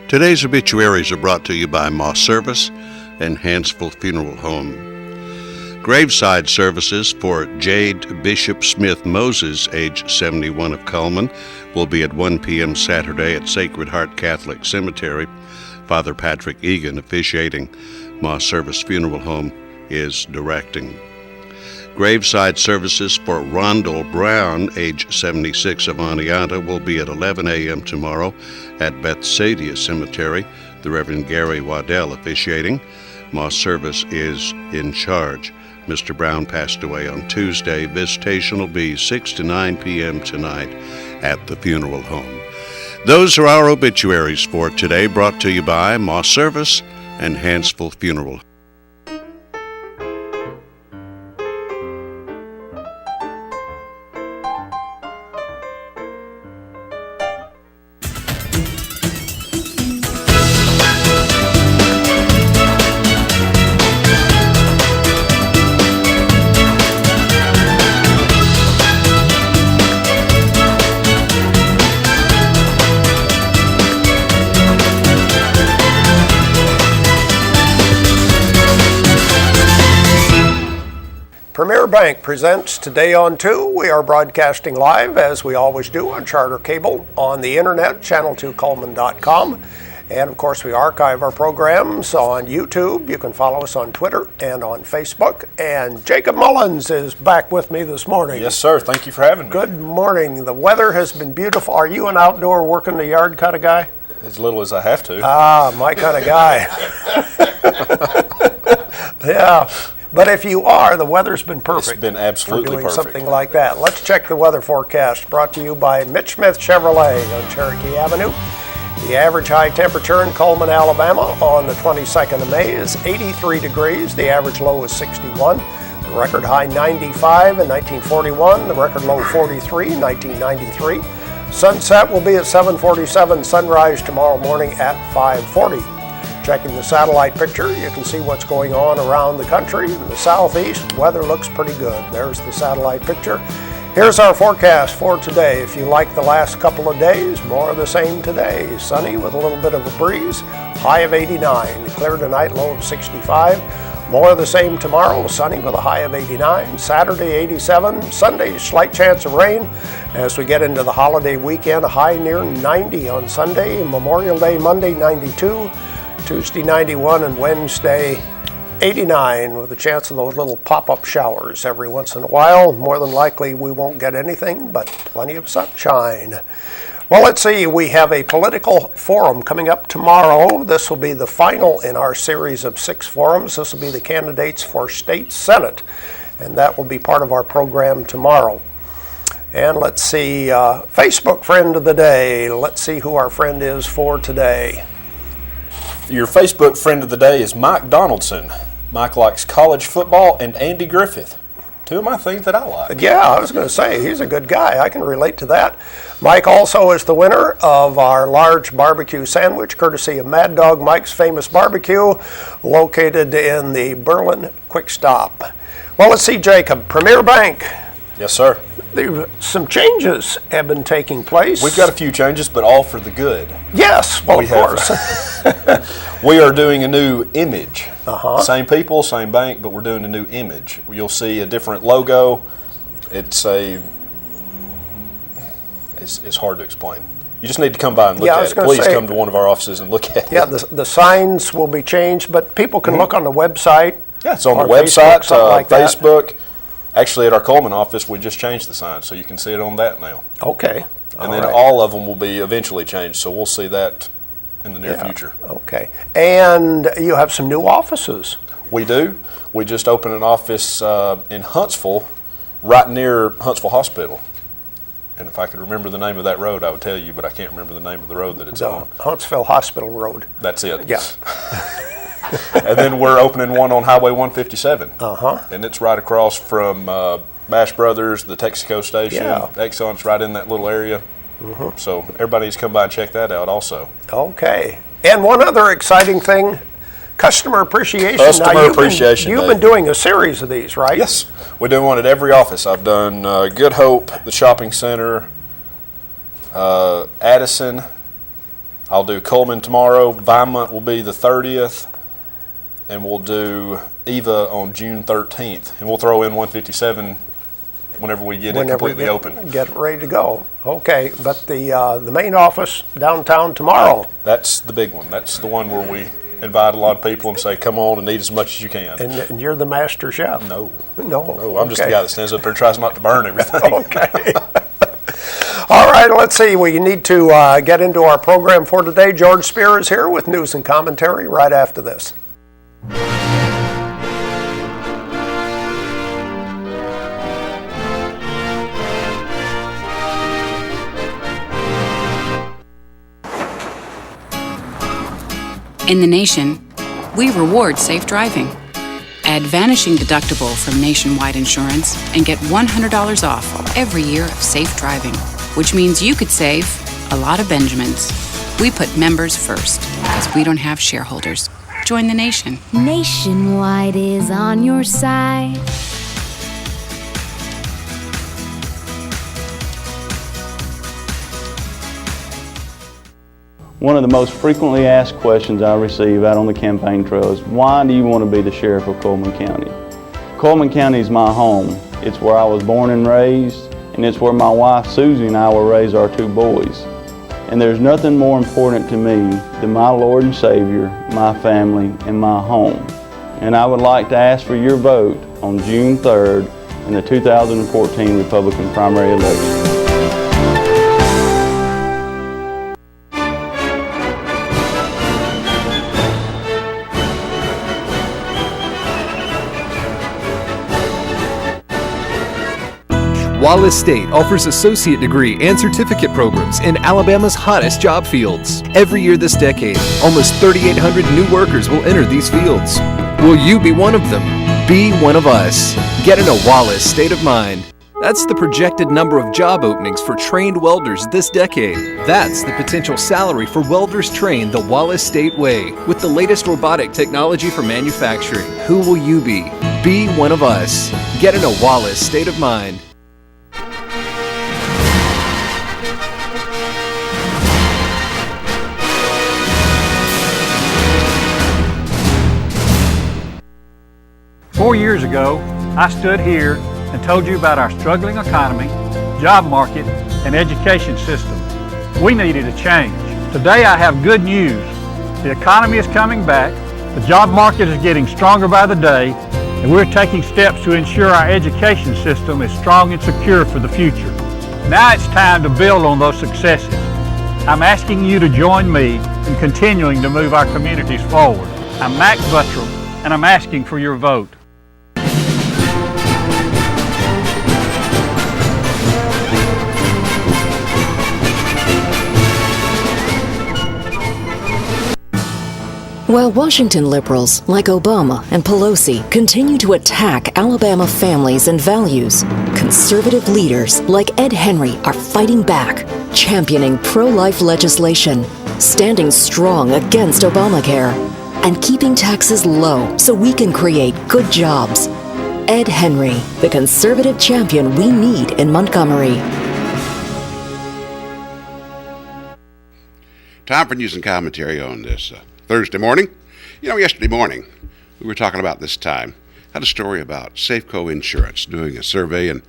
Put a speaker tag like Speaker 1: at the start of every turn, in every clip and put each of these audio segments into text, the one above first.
Speaker 1: Today's obituaries are brought to you by Moss Service and Hansville Funeral Home. Graveside services for Jade Bishop Smith Moses, age 71 of Cullman, will be at 1 p.m. Saturday at Sacred Heart Catholic Cemetery. Father Patrick Egan, officiating. Moss Service Funeral Home is directing. Graveside services for Rondell Brown, age 76 of Oneonta, will be at 11 a.m. tomorrow at Bethsaida Cemetery. The Reverend Gary Waddell officiating. Moss Service is in charge. Mr. Brown passed away on Tuesday. Visitation will be 6 to 9 p.m. tonight at the funeral home. Those are our obituaries for today, brought to you by Moss Service and Hansville Funeral.
Speaker 2: Premier Bank presents Today on 2. We are broadcasting live, as we always do, on Charter Cable, on the internet, channel2cullman.com. And, of course, we archive our programs on YouTube. You can follow us on Twitter and on Facebook. And Jacob Mullins is back with me this morning.
Speaker 3: Yes, sir. Thank you for having me.
Speaker 2: Good morning. The weather has been beautiful. Are you an outdoor working the yard kind of guy?
Speaker 3: As little as I have to.
Speaker 2: Ah, my kind of guy. Yeah. But if you are, the weather's been perfect.
Speaker 3: It's been absolutely
Speaker 2: for doing
Speaker 3: perfect.
Speaker 2: Something like that. Let's check the weather forecast, brought to you by Mitch Smith Chevrolet on Cherokee Avenue. The average high temperature in Cullman, Alabama on the 22nd of May is 83 degrees. The average low is 61. The record high 95 in 1941. The record low 43 in 1993. Sunset will be at 7:47. Sunrise tomorrow morning at 5:40. Checking the satellite picture, you can see what's going on around the country. In the southeast, weather looks pretty good. There's the satellite picture. Here's our forecast for today. If you like the last couple of days, more of the same today. Sunny with a little bit of a breeze, high of 89. Clear tonight, low of 65. More of the same tomorrow, sunny with a high of 89. Saturday, 87. Sunday, slight chance of rain. As we get into the holiday weekend, a high near 90 on Sunday. Memorial Day, Monday, 92. Tuesday 91 and Wednesday 89 with a chance of those little pop-up showers every once in a while. More than likely we won't get anything, but plenty of sunshine. Well, let's see, we have a political forum coming up tomorrow. This will be the final in our series of 6 forums. This will be the candidates for state senate, and that will be part of our program tomorrow. And let's see, Facebook friend of the day. Let's see who our friend is for today.
Speaker 3: Your Facebook friend of the day is Mike Donaldson. Mike likes college football and Andy Griffith. 2 of my things that I like.
Speaker 2: Yeah, I was going to say, he's a good guy. I can relate to that. Mike also is the winner of our large barbecue sandwich, courtesy of Mad Dog Mike's Famous Barbecue, located in the Berlin Quick Stop. Well, let's see, Jacob. Premier Bank.
Speaker 3: Yes, sir.
Speaker 2: Some changes have been taking place.
Speaker 3: We've got a few changes, but all for the good.
Speaker 2: Yes, well, of course.
Speaker 3: We are doing a new image.
Speaker 2: Uh-huh.
Speaker 3: Same people, same bank, but we're doing a new image. You'll see a different logo. It's hard to explain. You just need to come by and look at it. Please come to one of our offices and look at it.
Speaker 2: Yeah, the signs will be changed, but people can look on the website.
Speaker 3: Yeah, it's on the website, Facebook. Actually, at our Cullman office, we just changed the sign, so you can see it on that now.
Speaker 2: Okay.
Speaker 3: And then all of them will be eventually changed, so we'll see that in the near future.
Speaker 2: Okay. And you have some new offices.
Speaker 3: We do. We just opened an office in Huntsville, right near Huntsville Hospital. And if I could remember the name of that road, I would tell you, but I can't remember the name of the road that it's on.
Speaker 2: Huntsville Hospital Road.
Speaker 3: That's it.
Speaker 2: Yeah.
Speaker 3: And then we're opening one on Highway 157.
Speaker 2: Uh-huh.
Speaker 3: And it's right across from Bash Brothers, the Texaco station.
Speaker 2: Yeah.
Speaker 3: Exxon's right in that little area. Mm-hmm. So everybody needs to come by and check that out also.
Speaker 2: Okay. And one other exciting thing, Customer Appreciation. You've been doing a series of these, right?
Speaker 3: Yes. We're doing one at every office. I've done Good Hope, the shopping center, Addison, I'll do Coleman tomorrow. Vineland will be the 30th. And we'll do Eva on June 13th. And we'll throw in 157 whenever we get it completely open.
Speaker 2: Get it ready to go. Okay, but the main office downtown tomorrow.
Speaker 3: That's the big one. That's the one where we invite a lot of people and say, come on and eat as much as you can.
Speaker 2: And you're the master chef?
Speaker 3: No,
Speaker 2: okay.
Speaker 3: I'm just the guy that stands up there and tries not to burn everything.
Speaker 2: Okay. All right, let's see. We need to get into our program for today. George Spear is here with news and commentary right after this.
Speaker 4: In the nation, we reward safe driving. Add Vanishing Deductible from Nationwide Insurance and get $100 off every year of safe driving, which means you could save a lot of Benjamins. We put members first because we don't have shareholders. Join the nation.
Speaker 5: Nationwide is on your side.
Speaker 6: One of the most frequently asked questions I receive out on the campaign trail is, why do you want to be the sheriff of Coleman County? Coleman County is my home. It's where I was born and raised, and it's where my wife Susie and I will raise our two boys. And there's nothing more important to me than my Lord and Savior, my family, and my home. And I would like to ask for your vote on June 3rd in the 2014 Republican primary election.
Speaker 7: Wallace State offers associate degree and certificate programs in Alabama's hottest job fields. Every year this decade, almost 3,800 new workers will enter these fields. Will you be one of them? Be one of us. Get in a Wallace state of mind. That's the projected number of job openings for trained welders this decade. That's the potential salary for welders trained the Wallace State way with the latest robotic technology for manufacturing. Who will you be? Be one of us. Get in a Wallace state of mind.
Speaker 8: Four years ago, I stood here and told you about our struggling economy, job market, and education system. We needed a change. Today I have good news. The economy is coming back, the job market is getting stronger by the day, and we're taking steps to ensure our education system is strong and secure for the future. Now it's time to build on those successes. I'm asking you to join me in continuing to move our communities forward. I'm Max Buttram, and I'm asking for your vote.
Speaker 9: While Washington liberals like Obama and Pelosi continue to attack Alabama families and values, conservative leaders like Ed Henry are fighting back, championing pro-life legislation, standing strong against Obamacare, and keeping taxes low so we can create good jobs. Ed Henry, the conservative champion we need in Montgomery.
Speaker 1: Time for news and commentary on this Thursday morning. You know, yesterday morning, we were talking about this time, had a story about Safeco Insurance doing a survey and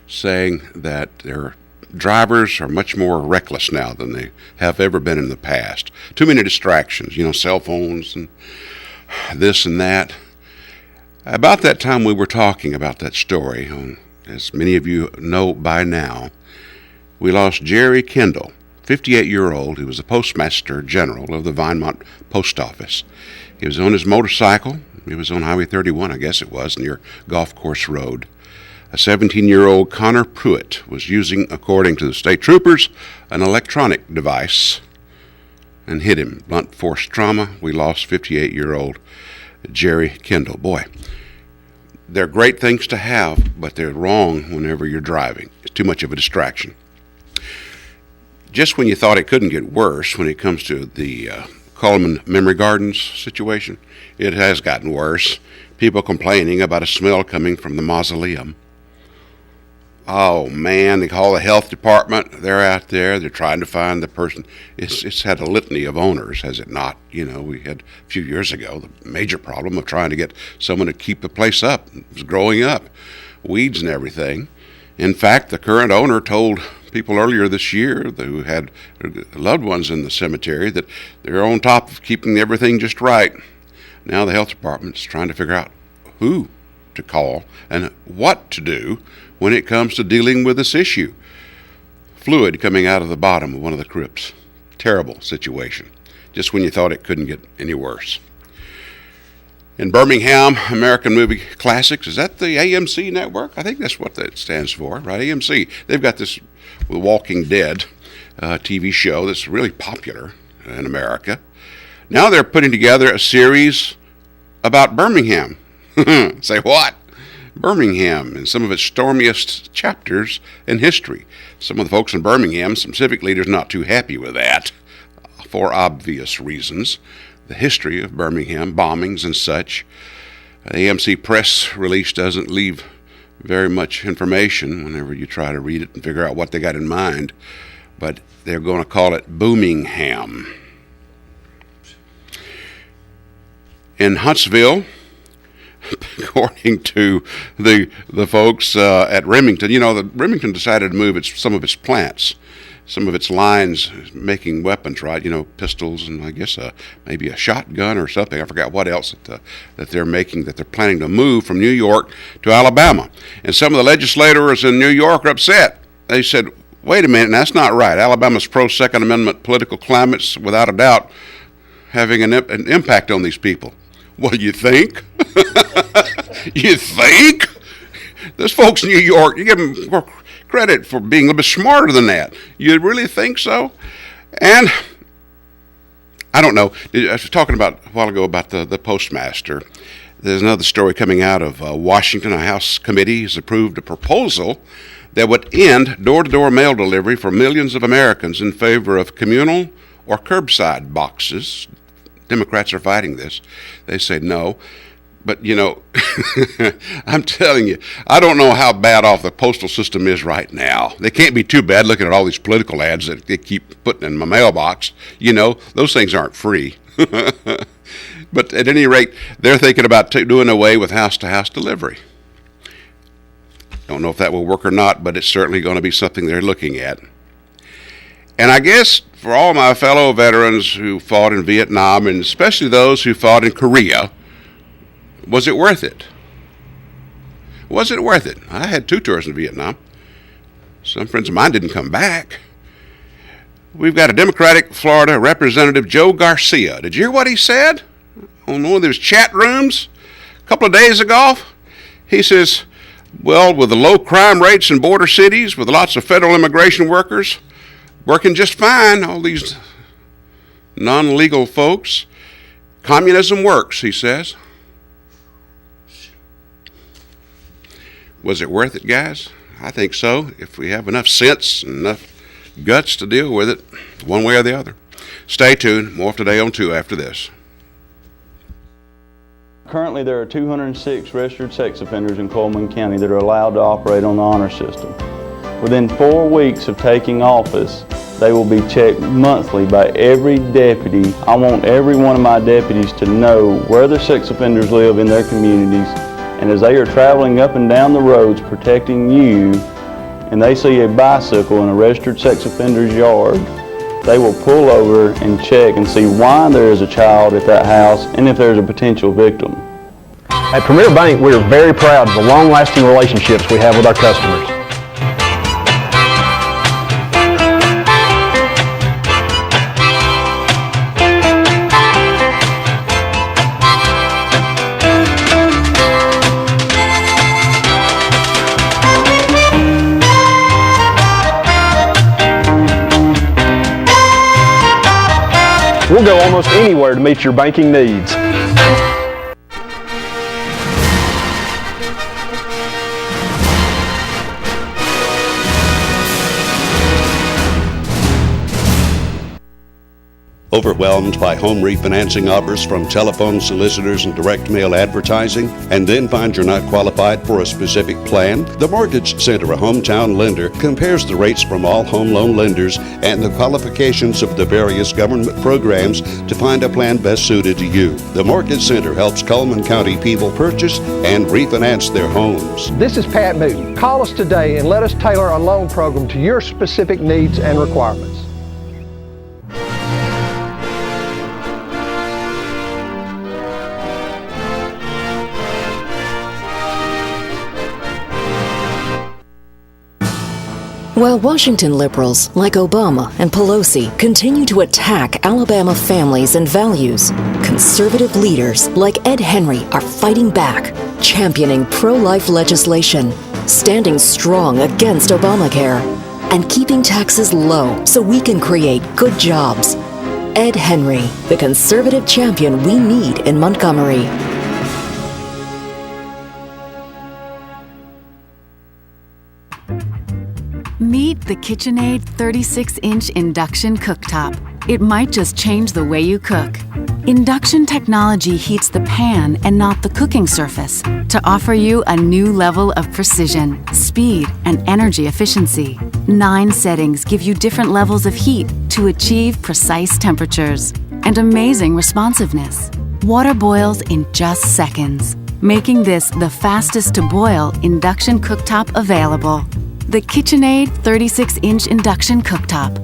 Speaker 1: saying that their drivers are much more reckless now than they have ever been in the past. Too many distractions, cell phones and this and that. About that time we were talking about that story, as many of you know by now, we lost Jerry Kendall, 58-year-old. He was the Postmaster General of the Vineland Post Office. He was on his motorcycle. He was on Highway 31, I guess it was, near Golf Course Road. A 17-year-old Connor Pruitt was using, according to the state troopers, an electronic device and hit him. Blunt force trauma. We lost 58-year-old Jerry Kendall. Boy, they're great things to have, but they're wrong whenever you're driving. It's too much of a distraction. Just when you thought it couldn't get worse when it comes to the Coleman Memory Gardens situation, it has gotten worse. People complaining about a smell coming from the mausoleum.
Speaker 10: Oh man, they call the health department. They're out there. They're trying to find the person. It's had a litany of owners, has it not? You know, we had a few years ago the major problem of trying to get someone to keep the place up. It was growing up, weeds and everything. In fact, the current owner told people earlier this year who had loved ones in the cemetery that they're on top of keeping everything just right. Now the health department's trying to figure out who to call and what to do when it comes to dealing with this issue. Fluid coming out of the bottom of one of the crypts. Terrible situation. Just when you thought it couldn't get any worse. In Birmingham, American Movie Classics, is that the AMC network? I think that's what that stands for, right? AMC. They've got this The Walking Dead TV show that's really popular in America. Now they're putting together a series about Birmingham. Say what? Birmingham and some of its stormiest chapters in history. Some of the folks in Birmingham, some civic leaders, not too happy with that for obvious reasons. The history of Birmingham, bombings and such. The AMC press release doesn't leave very much information whenever you try to read it and figure out what they got in mind, but they're going to call it Boomingham. In Huntsville, according to the folks at Remington, you know, Remington decided to move some of its plants, some of its lines making weapons, right? You know, pistols and I guess maybe a shotgun or something. I forgot what else that they're making, that they're planning to move from New York to Alabama. And some of the legislators in New York are upset. They said, wait a minute, that's not right. Alabama's pro-Second Amendment political climate's without a doubt having an impact on these people. Well, you think? You think? Those folks in New York, you give them more credit for being a little bit smarter than that. You really think so? And I don't know. I was talking about a while ago about the postmaster. There's another story coming out of Washington. A House committee has approved a proposal that would end door-to-door mail delivery for millions of Americans in favor of communal or curbside boxes. Democrats are fighting this. They say no. But, you know, I'm telling you, I don't know how bad off the postal system is right now. They can't be too bad looking at all these political ads that they keep putting in my mailbox. You know, those things aren't free. But at any rate, they're thinking about doing away with house-to-house delivery. Don't know if that will work or not, but it's certainly going to be something they're looking at. And I guess for all my fellow veterans who fought in Vietnam, and especially those who fought in Korea, was it worth it? Was it worth it? I had 2 tours in Vietnam. Some friends of mine didn't come back. We've got a Democratic Florida Representative, Joe Garcia. Did you hear what he said on one of those chat rooms a couple of days ago? He says, well, with the low crime rates in border cities, with lots of federal immigration workers working just fine, all these non-legal folks, communism works, he says. Was it worth it, guys? I think so, if we have enough sense and enough guts to deal with it, one way or the other. Stay tuned. More Today on 2 after this.
Speaker 6: Currently, there are 206 registered sex offenders in Coleman County that are allowed to operate on the honor system. Within 4 weeks of taking office, they will be checked monthly by every deputy. I want every one of my deputies to know where the sex offenders live in their communities, and as they are traveling up and down the roads protecting you, and they see a bicycle in a registered sex offender's yard, they will pull over and check and see why there is a child at that house and if there's a potential victim.
Speaker 11: At Premier Bank, we are very proud of the long-lasting relationships we have with our customers. We'll go almost anywhere to meet your banking needs.
Speaker 1: Overwhelmed by home refinancing offers from telephone solicitors and direct mail advertising, and then find you're not qualified for a specific plan? The Mortgage Center, a hometown lender, compares the rates from all home loan lenders and the qualifications of the various government programs to find a plan best suited to you. The Mortgage Center helps Coleman County people purchase and refinance their homes.
Speaker 12: This is Pat Newton. Call us today and let us tailor a loan program to your specific needs and requirements.
Speaker 9: While Washington liberals like Obama and Pelosi continue to attack Alabama families and values, conservative leaders like Ed Henry are fighting back, championing pro-life legislation, standing strong against Obamacare, and keeping taxes low so we can create good jobs. Ed Henry, the conservative champion we need in Montgomery.
Speaker 4: Meet the KitchenAid 36-inch induction cooktop. It might just change the way you cook. Induction technology heats the pan and not the cooking surface to offer you a new level of precision, speed, and energy efficiency. 9 settings give you different levels of heat to achieve precise temperatures and amazing responsiveness. Water boils in just seconds, making this the fastest to boil induction cooktop available. The KitchenAid 36-inch induction cooktop.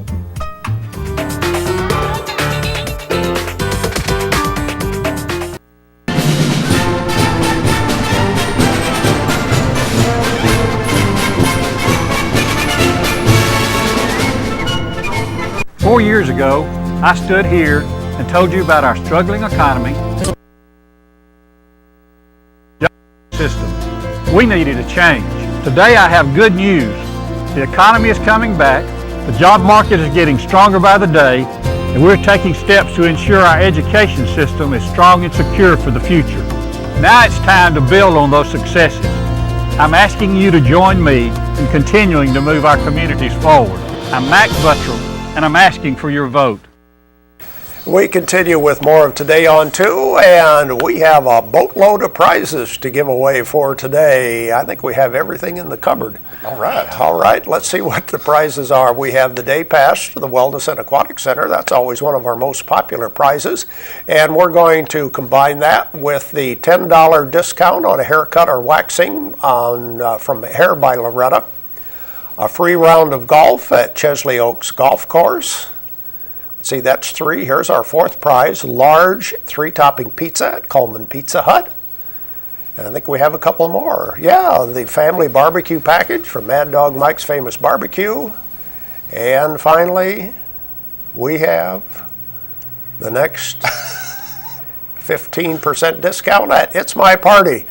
Speaker 8: Four years ago, I stood here and told you about our struggling economy system. We needed a change. Today I have good news. The economy is coming back, the job market is getting stronger by the day, and we're taking steps to ensure our education system is strong and secure for the future. Now it's time to build on those successes. I'm asking you to join me in continuing to move our communities forward. I'm Mac Buttrell, and I'm asking for your vote.
Speaker 2: We continue with more of Today on 2, and we have a boatload of prizes to give away for today. I think we have everything in the cupboard.
Speaker 3: All right.
Speaker 2: All right, let's see what the prizes are. We have the day pass to the Wellness and Aquatic Center. That's always one of our most popular prizes. And we're going to combine that with the $10 discount on a haircut or waxing from Hair by Loretta, a free round of golf at Chesley Oaks Golf Course. See, that's 3. Here's our 4th prize, large 3-topping pizza at Coleman Pizza Hut. And I think we have a couple more. Yeah, the family barbecue package from Mad Dog Mike's Famous Barbecue. And finally, we have the next 15% discount at It's My Party.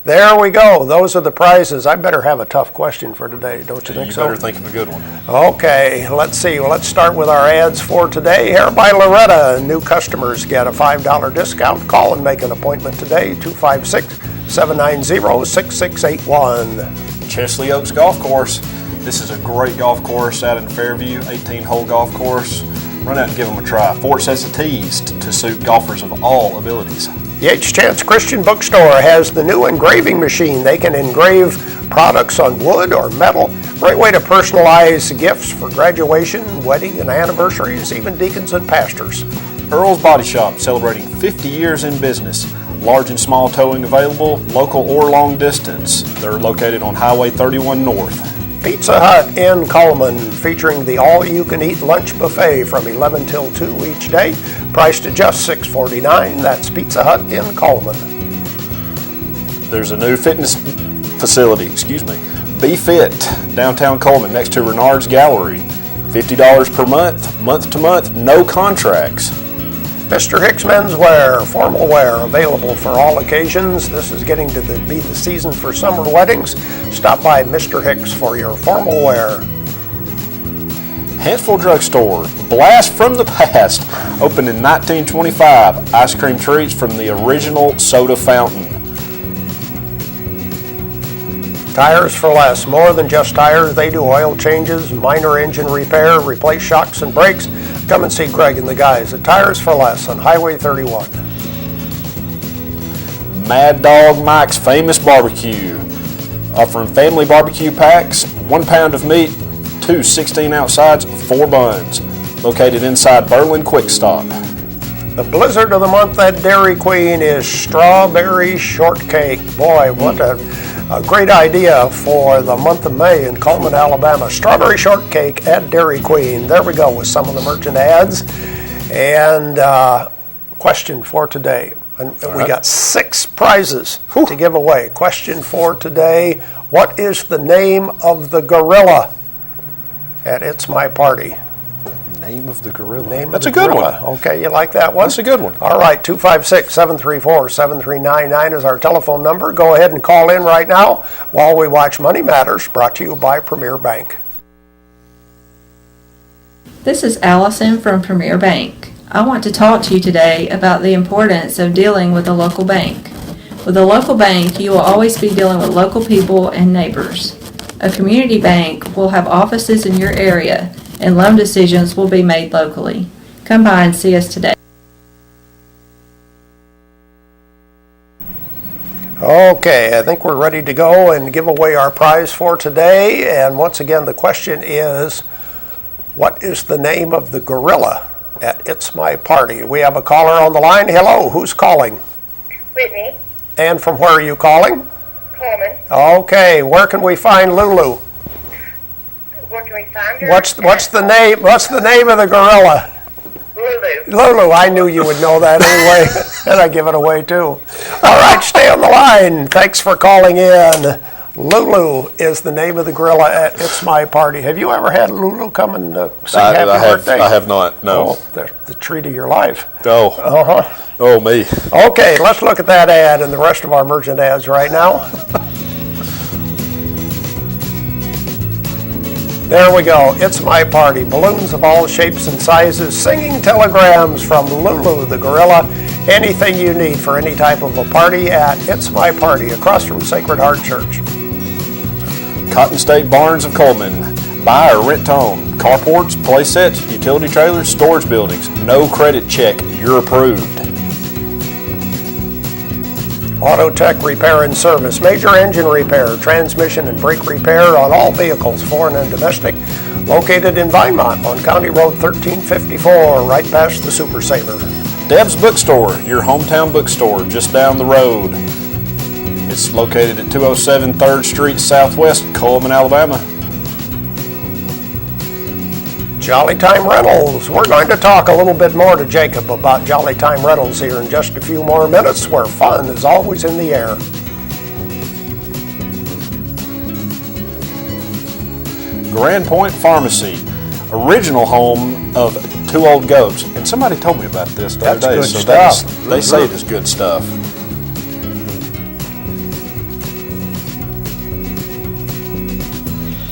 Speaker 2: There we go. Those are the prizes. I better have a tough question for today, don't you think so?
Speaker 3: You better think of a good one.
Speaker 2: Okay, let's see. Let's start with our ads for today. Hair by Loretta. New customers get a $5 discount. Call and make an appointment today, 256-790-6681.
Speaker 3: Chesley Oaks Golf Course. This is a great golf course out in Fairview, 18-hole golf course. Run out and give them a try. 4 sets of tees to suit golfers of all abilities.
Speaker 2: Yates Chance Christian Bookstore has the new engraving machine. They can engrave products on wood or metal. Great way to personalize gifts for graduation, wedding, and anniversaries, even deacons and pastors.
Speaker 3: Earl's Body Shop, celebrating 50 years in business. Large and small towing available, local or long distance. They're located on Highway 31 North.
Speaker 2: Pizza Hut in Coleman, featuring the all-you-can-eat lunch buffet from 11 till 2 each day, priced at just $6.49. That's Pizza Hut in Coleman.
Speaker 3: There's a new fitness facility, Be Fit, downtown Coleman, next to Renard's Gallery. $50 per month, month to month, no contracts.
Speaker 2: Mr. Hicks Menswear, formal wear, available for all occasions. This is getting to be the season for summer weddings. Stop by Mr. Hicks for your formal wear.
Speaker 3: Hansville Drugstore, blast from the past. Opened in 1925. Ice cream treats from the original soda fountain.
Speaker 2: Tires for less. More than just tires. They do oil changes, minor engine repair, replace shocks and brakes. Come and see Greg and the guys at Tires for Less on Highway 31.
Speaker 3: Mad Dog Mike's Famous Barbecue, offering family barbecue packs, 1 pound of meat, 2 16-ounce sides, 4 buns. Located inside Berlin Quick Stop.
Speaker 2: The blizzard of the month at Dairy Queen is strawberry shortcake. Boy, what a great idea for the month of May in Coleman, Alabama. Strawberry shortcake at Dairy Queen. There we go with some of the merchant ads. And question for today. And we got 6 prizes to give away. Question for today. What is the name of the gorilla at It's My Party?
Speaker 3: Name of the gorilla.
Speaker 2: That's a good one. Okay, you like that one?
Speaker 3: That's a good one.
Speaker 2: All right, 256-734-7399 is our telephone number. Go ahead and call in right now while we watch Money Matters, brought to you by Premier Bank.
Speaker 13: This is Allison from Premier Bank. I want to talk to you today about the importance of dealing with a local bank. With a local bank, you will always be dealing with local people and neighbors. A community bank will have offices in your area, and loan decisions will be made locally. Come by and see us today.
Speaker 2: Okay, I think we're ready to go and give away our prize for today. And once again, the question is, what is the name of the gorilla at It's My Party? We have a caller on the line. Hello, who's calling?
Speaker 14: Whitney.
Speaker 2: And from where are you calling?
Speaker 14: Coleman.
Speaker 2: Okay, where can we find Lulu?
Speaker 14: Where can we find her?
Speaker 2: What's the name of the gorilla?
Speaker 14: Lulu.
Speaker 2: Lulu, I knew you would know that anyway, and I give it away too. All right, stay on the line. Thanks for calling in. Lulu is the name of the gorilla at It's My Party. Have you ever had Lulu come and sing happy birthday?
Speaker 3: I have not, no.
Speaker 2: Oh, the treat of your life.
Speaker 3: Oh.
Speaker 2: Uh-huh.
Speaker 3: Oh, me.
Speaker 2: Okay, let's look at that ad and the rest of our merchant ads right now. There we go. It's My Party. Balloons of all shapes and sizes, singing telegrams from Lulu the gorilla. Anything you need for any type of a party at It's My Party, across from Sacred Heart Church.
Speaker 3: Cotton State Barns of Coleman. Buy or rent to own. Carports, play sets, utility trailers, storage buildings. No credit check. You're approved.
Speaker 2: Auto Tech Repair and Service. Major engine repair, transmission and brake repair on all vehicles, foreign and domestic. Located in Vinemont on County Road 1354, right past the Super Saver.
Speaker 3: Deb's Bookstore, your hometown bookstore, just down the road. It's located at 207 3rd Street Southwest, Coleman, Alabama.
Speaker 2: Jolly Time Rentals. We're going to talk a little bit more to Jacob about Jolly Time Rentals here in just a few more minutes, where fun is always in the air.
Speaker 3: Grand Point Pharmacy, original home of Two Old Goats. And somebody told me about this the other day.
Speaker 2: That's good stuff.
Speaker 3: They say it is good stuff.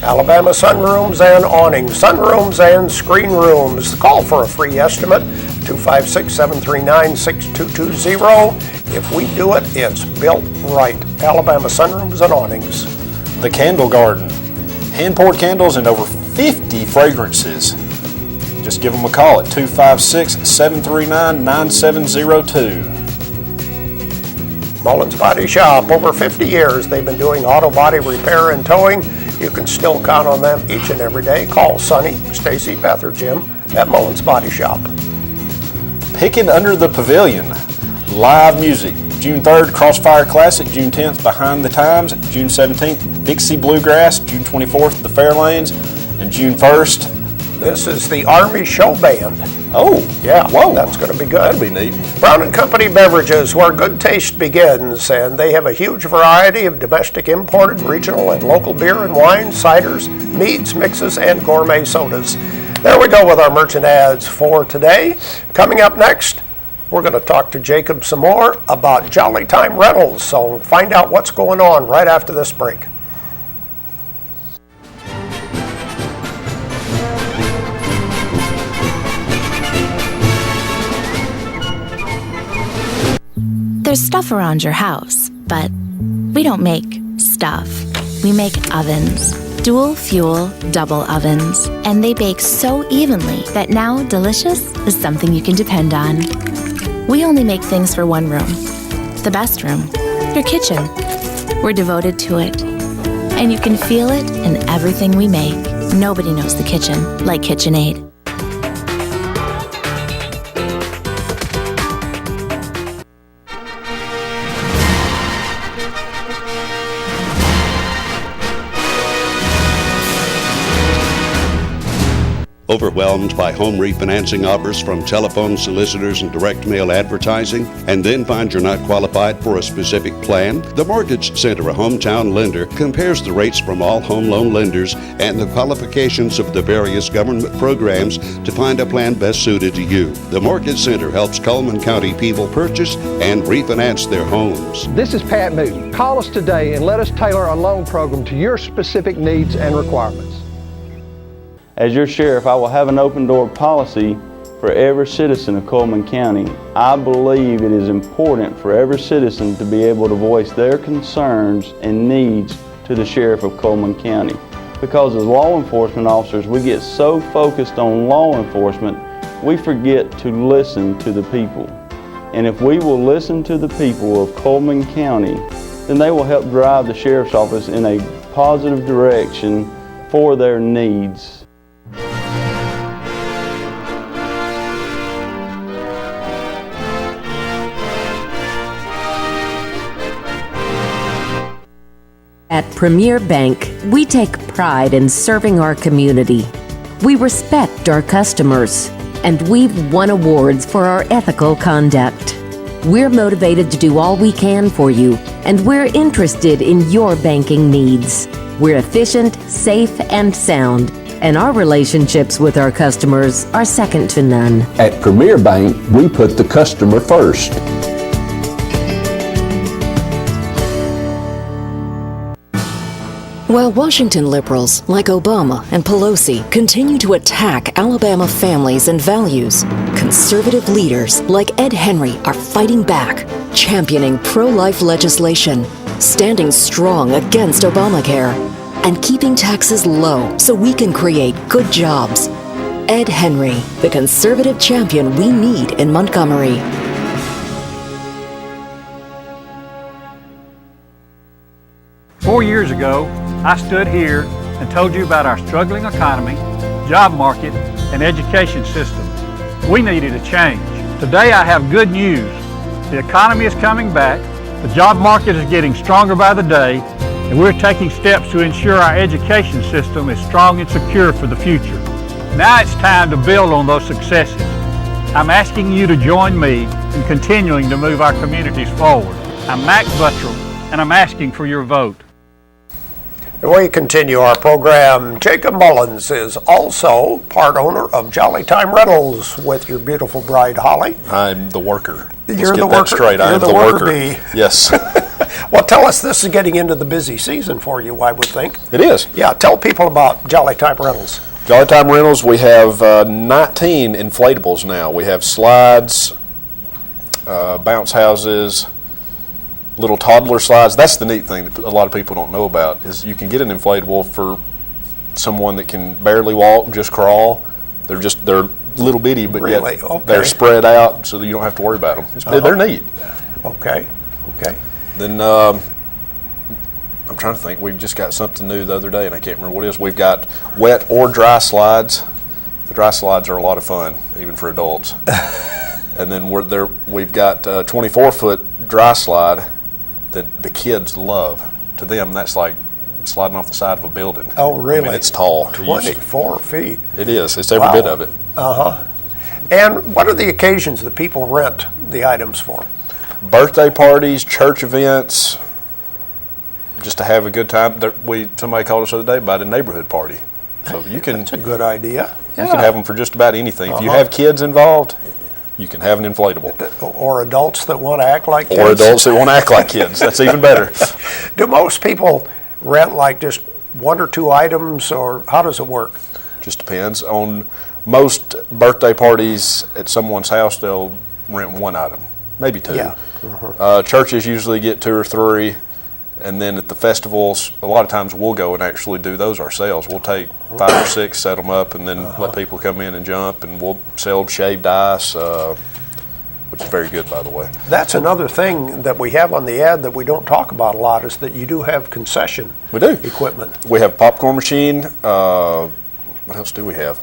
Speaker 2: Alabama Sunrooms and Awnings, sunrooms and screen rooms. Call for a free estimate, 256-739-6220. If we do it, it's built right. Alabama Sunrooms and Awnings.
Speaker 3: The Candle Garden, hand-poured candles and over 50 fragrances. Just give them a call at 256-739-9702.
Speaker 2: Mullins Body Shop, over 50 years they've been doing auto body repair and towing. You can still count on them each and every day. Call Sonny, Stacy, Beth, or Jim at Mullins Body Shop.
Speaker 3: Picking Under the Pavilion, live music. June 3rd, Crossfire Classic. June 10th, Behind the Times. June 17th, Dixie Bluegrass. June 24th, The Fairlanes. And June 1st,
Speaker 2: this is the Army Show Band.
Speaker 3: Oh,
Speaker 2: yeah.
Speaker 3: Whoa.
Speaker 2: That's going to be good.
Speaker 3: That'd be neat.
Speaker 2: Brown & Company Beverages, where good taste begins, and they have a huge variety of domestic, imported, regional, and local beer and wine, ciders, meads, mixes, and gourmet sodas. There we go with our merchant ads for today. Coming up next, we're going to talk to Jacob some more about Jolly Time Rentals, so find out what's going on right after this break.
Speaker 15: There's stuff around your house, but we don't make stuff. We make ovens. Dual fuel, double ovens, and they bake so evenly that now delicious is something you can depend on. We only make things for one room, the best room, your kitchen. We're devoted to it, and you can feel it in everything we make. Nobody knows the kitchen like KitchenAid.
Speaker 1: Overwhelmed by home refinancing offers from telephone solicitors and direct mail advertising, and then find you're not qualified for a specific plan? The Mortgage Center, a hometown lender, compares the rates from all home loan lenders and the qualifications of the various government programs to find a plan best suited to you. The Mortgage Center helps Coleman County people purchase and refinance their homes.
Speaker 12: This is Pat Newton. Call us today and let us tailor a loan program to your specific needs and requirements.
Speaker 6: As your sheriff, I will have an open door policy for every citizen of Coleman County. I believe it is important for every citizen to be able to voice their concerns and needs to the sheriff of Coleman County. Because as law enforcement officers, we get so focused on law enforcement, we forget to listen to the people. And if we will listen to the people of Coleman County, then they will help drive the sheriff's office in a positive direction for their needs.
Speaker 16: At Premier Bank, we take pride in serving our community. We respect our customers, and we've won awards for our ethical conduct. We're motivated to do all we can for you, and we're interested in your banking needs. We're efficient, safe, and sound, and our relationships with our customers are second to none.
Speaker 11: At Premier Bank, we put the customer first.
Speaker 9: While Washington liberals like Obama and Pelosi continue to attack Alabama families and values, conservative leaders like Ed Henry are fighting back, championing pro-life legislation, standing strong against Obamacare, and keeping taxes low so we can create good jobs. Ed Henry, the conservative champion we need in Montgomery.
Speaker 8: "4 years ago, I stood here and told you about our struggling economy, job market, and education system. We needed a change. Today I have good news. The economy is coming back, the job market is getting stronger by the day, and we're taking steps to ensure our education system is strong and secure for the future. Now it's time to build on those successes. I'm asking you to join me in continuing to move our communities forward. I'm Max Buttrell, and I'm asking for your vote."
Speaker 2: And we continue our program. Jacob Mullins is also part owner of Jolly Time Rentals with your beautiful bride, Holly.
Speaker 3: I'm the worker.
Speaker 2: You're
Speaker 3: Let's
Speaker 2: the
Speaker 3: get that
Speaker 2: worker.
Speaker 3: straight. I am the worker bee. Yes.
Speaker 2: Well, tell us, this is getting into the busy season for you, I would think.
Speaker 3: It is.
Speaker 2: Yeah, tell people about Jolly Time Rentals.
Speaker 3: Jolly Time Rentals, we have 19 inflatables now. We have slides, bounce houses, little toddler slides. That's the neat thing that a lot of people don't know about, is you can get an inflatable for someone that can barely walk, just crawl. They're little bitty, but
Speaker 2: Really?
Speaker 3: yet
Speaker 2: Okay.
Speaker 3: they're spread out so that you don't have to worry about them. They're neat.
Speaker 2: Okay.
Speaker 3: Then I'm trying to think. We just got something new the other day, and I can't remember what it is. We've got wet or dry slides. The dry slides are a lot of fun, even for adults. And then we've got a 24-foot dry slide that the kids love. To them, that's like sliding off the side of a building.
Speaker 2: Oh, really?
Speaker 3: I mean, it's tall.
Speaker 2: 24 feet.
Speaker 3: It is. It's every bit of it.
Speaker 2: Uh-huh. And what are the occasions that people rent the items for?
Speaker 3: Birthday parties, church events, just to have a good time. Somebody called us the other day about a neighborhood party. So you can.
Speaker 2: That's a good idea.
Speaker 3: You can have them for just about anything. If you have kids involved, you can have an inflatable.
Speaker 2: Or adults that want to act like kids.
Speaker 3: Or adults that want to act like kids. That's even better.
Speaker 2: Do most people rent like just one or two items, or how does it work?
Speaker 3: Just depends. On most birthday parties at someone's house, they'll rent one item, maybe two.
Speaker 2: Yeah.
Speaker 3: Churches usually get two or three. And then at the festivals, a lot of times we'll go and actually do those ourselves. We'll take 5 or 6, set them up, and then let people come in and jump, and we'll sell shaved ice, which is very good, by the way.
Speaker 2: That's another thing that we have on the ad that we don't talk about a lot, is that you do have concession equipment.
Speaker 3: We have popcorn machine. What else do we have?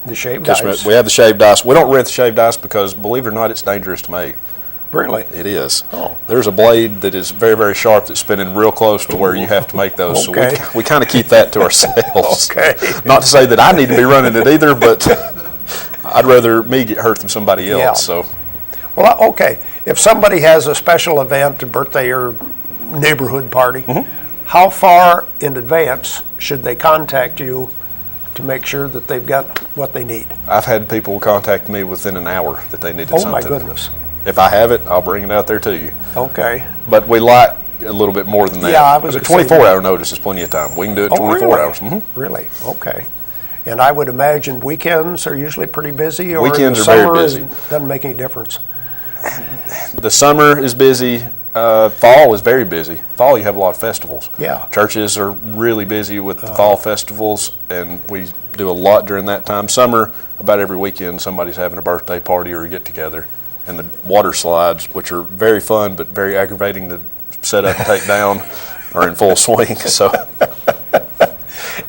Speaker 2: The shaved ice.
Speaker 3: We have the shaved ice. We don't rent the shaved ice because, believe it or not, it's dangerous to make.
Speaker 2: Really?
Speaker 3: It is.
Speaker 2: Oh.
Speaker 3: There's a blade that is very, very sharp that's spinning real close to where you have to make those.
Speaker 2: Okay.
Speaker 3: So we kind of keep that to ourselves.
Speaker 2: Okay.
Speaker 3: Not to say that I need to be running it either, but I'd rather me get hurt than somebody else.
Speaker 2: Yeah.
Speaker 3: So.
Speaker 2: Well, okay. If somebody has a special event, a birthday or neighborhood party, how far in advance should they contact you to make sure that they've got what they need?
Speaker 3: I've had people contact me within an hour that they needed something.
Speaker 2: Oh, my goodness.
Speaker 3: If I have it, I'll bring it out there to you.
Speaker 2: Okay.
Speaker 3: But we like a little bit more than that.
Speaker 2: Yeah, I was
Speaker 3: a 24-hour notice is plenty of time. We can do it 24 hours.
Speaker 2: Really? Okay. And I would imagine weekends are usually pretty busy, or
Speaker 3: weekends
Speaker 2: the
Speaker 3: are
Speaker 2: summer
Speaker 3: very busy.
Speaker 2: Doesn't make any difference.
Speaker 3: The summer is busy. Fall is very busy. Fall, you have a lot of festivals.
Speaker 2: Yeah.
Speaker 3: Churches are really busy with the fall festivals, and we do a lot during that time. Summer, about every weekend, somebody's having a birthday party or a get-together. And the water slides, which are very fun but very aggravating to set up and take down, are in full swing. So.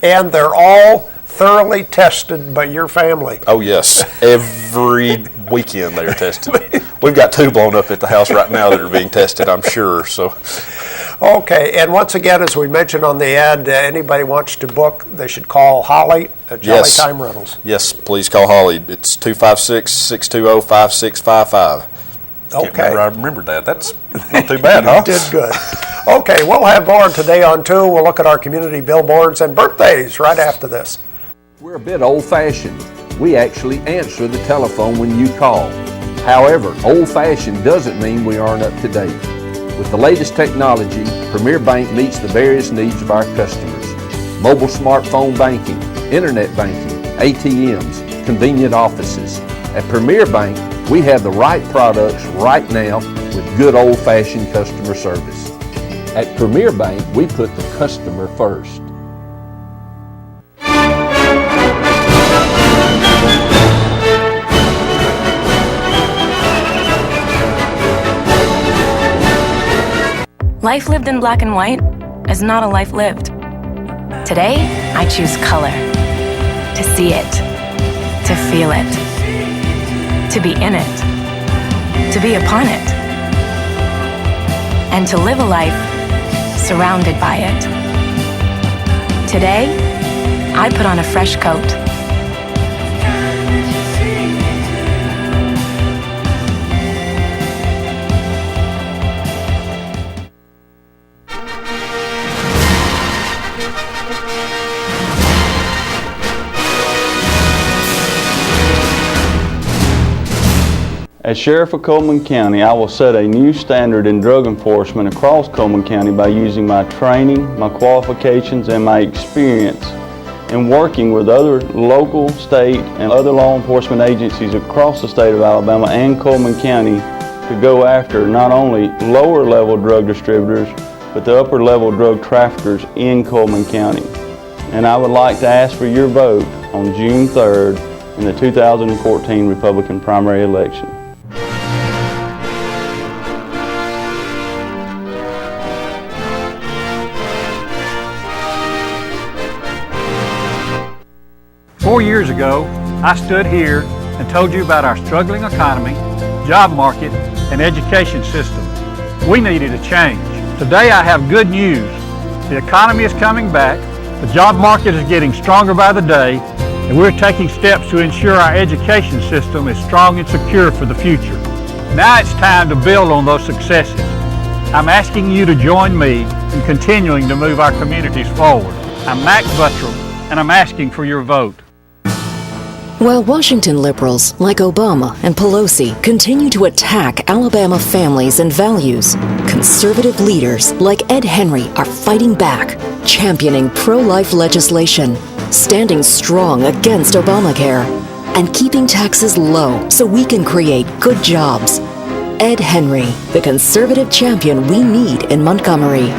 Speaker 2: And they're all thoroughly tested by your family.
Speaker 3: Oh, yes. Every weekend they are tested. We've got 2 blown up at the house right now that are being tested, I'm sure. So.
Speaker 2: Okay, and once again, as we mentioned on the ad, anybody wants to book, they should call Holly at Jolly Time Rentals.
Speaker 3: Yes, please call Holly. It's 256-620-5655.
Speaker 2: Okay.
Speaker 3: I remembered that. That's not too bad, huh?
Speaker 2: You did good. Okay, we'll have more today on 2. We'll look at our community billboards and birthdays right after this.
Speaker 17: We're a bit old-fashioned. We actually answer the telephone when you call. However, old-fashioned doesn't mean we aren't up to date. With the latest technology, Premier Bank meets the various needs of our customers. Mobile smartphone banking, internet banking, ATMs, convenient offices. At Premier Bank, we have the right products right now with good old-fashioned customer service. At Premier Bank, we put the customer first.
Speaker 15: Life lived in black and white is not a life lived. Today, I choose color. To see it. To feel it. To be in it. To be upon it. And to live a life surrounded by it. Today, I put on a fresh coat.
Speaker 6: As Sheriff of Coleman County, I will set a new standard in drug enforcement across Coleman County by using my training, my qualifications, and my experience in working with other local, state, and other law enforcement agencies across the state of Alabama and Coleman County to go after not only lower level drug distributors, but the upper level drug traffickers in Coleman County. And I would like to ask for your vote on June 3rd in the 2014 Republican primary election.
Speaker 8: Four years ago, I stood here and told you about our struggling economy, job market, and education system. We needed a change. Today I have good news. The economy is coming back, the job market is getting stronger by the day, and we're taking steps to ensure our education system is strong and secure for the future. Now it's time to build on those successes. I'm asking you to join me in continuing to move our communities forward. I'm Max Buttrell, and I'm asking for your vote.
Speaker 9: While Washington liberals like Obama and Pelosi continue to attack Alabama families and values, conservative leaders like Ed Henry are fighting back, championing pro-life legislation, standing strong against Obamacare, and keeping taxes low so we can create good jobs. Ed Henry, the conservative champion we need in Montgomery.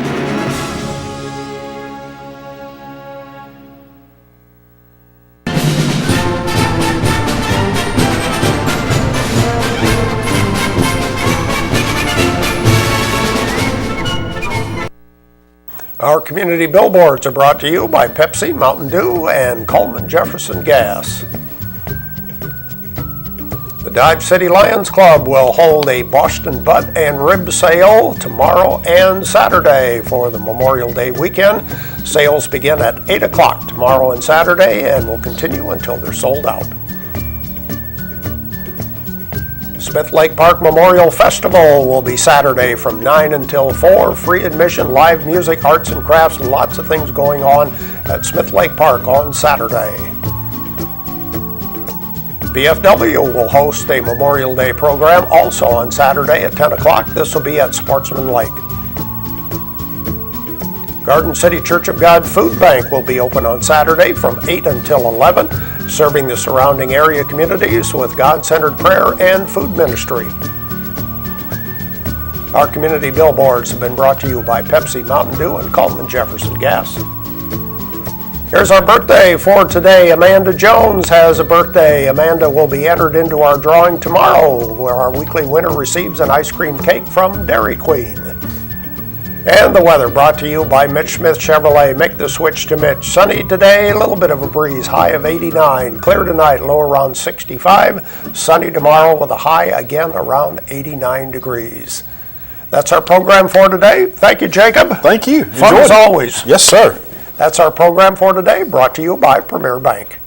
Speaker 2: Our community billboards are brought to you by Pepsi, Mountain Dew, and Coleman Jefferson Gas. The Dodge City Lions Club will hold a Boston butt and rib sale tomorrow and Saturday for the Memorial Day weekend. Sales begin at 8 o'clock tomorrow and Saturday and will continue until they're sold out. Smith Lake Park Memorial Festival will be Saturday from 9 until 4. Free admission, live music, arts and crafts, lots of things going on at Smith Lake Park on Saturday. BFW will host a Memorial Day program also on Saturday at 10 o'clock. This will be at Sportsman Lake. Garden City Church of God Food Bank will be open on Saturday from 8 until 11, serving the surrounding area communities with God-centered prayer and food ministry. Our community billboards have been brought to you by Pepsi, Mountain Dew, and Coleman Jefferson Gas. Here's our birthday for today. Amanda Jones has a birthday. Amanda will be entered into our drawing tomorrow, where our weekly winner receives an ice cream cake from Dairy Queen. And the weather brought to you by Mitch Smith Chevrolet. Make the switch to Mitch. Sunny today, a little bit of a breeze, high of 89. Clear tonight, low around 65. Sunny tomorrow with a high again around 89 degrees. That's our program for today. Thank you, Jacob.
Speaker 3: Thank you.
Speaker 2: Fun as always.
Speaker 3: Yes, sir.
Speaker 2: That's our program for today, brought to you by Premier Bank.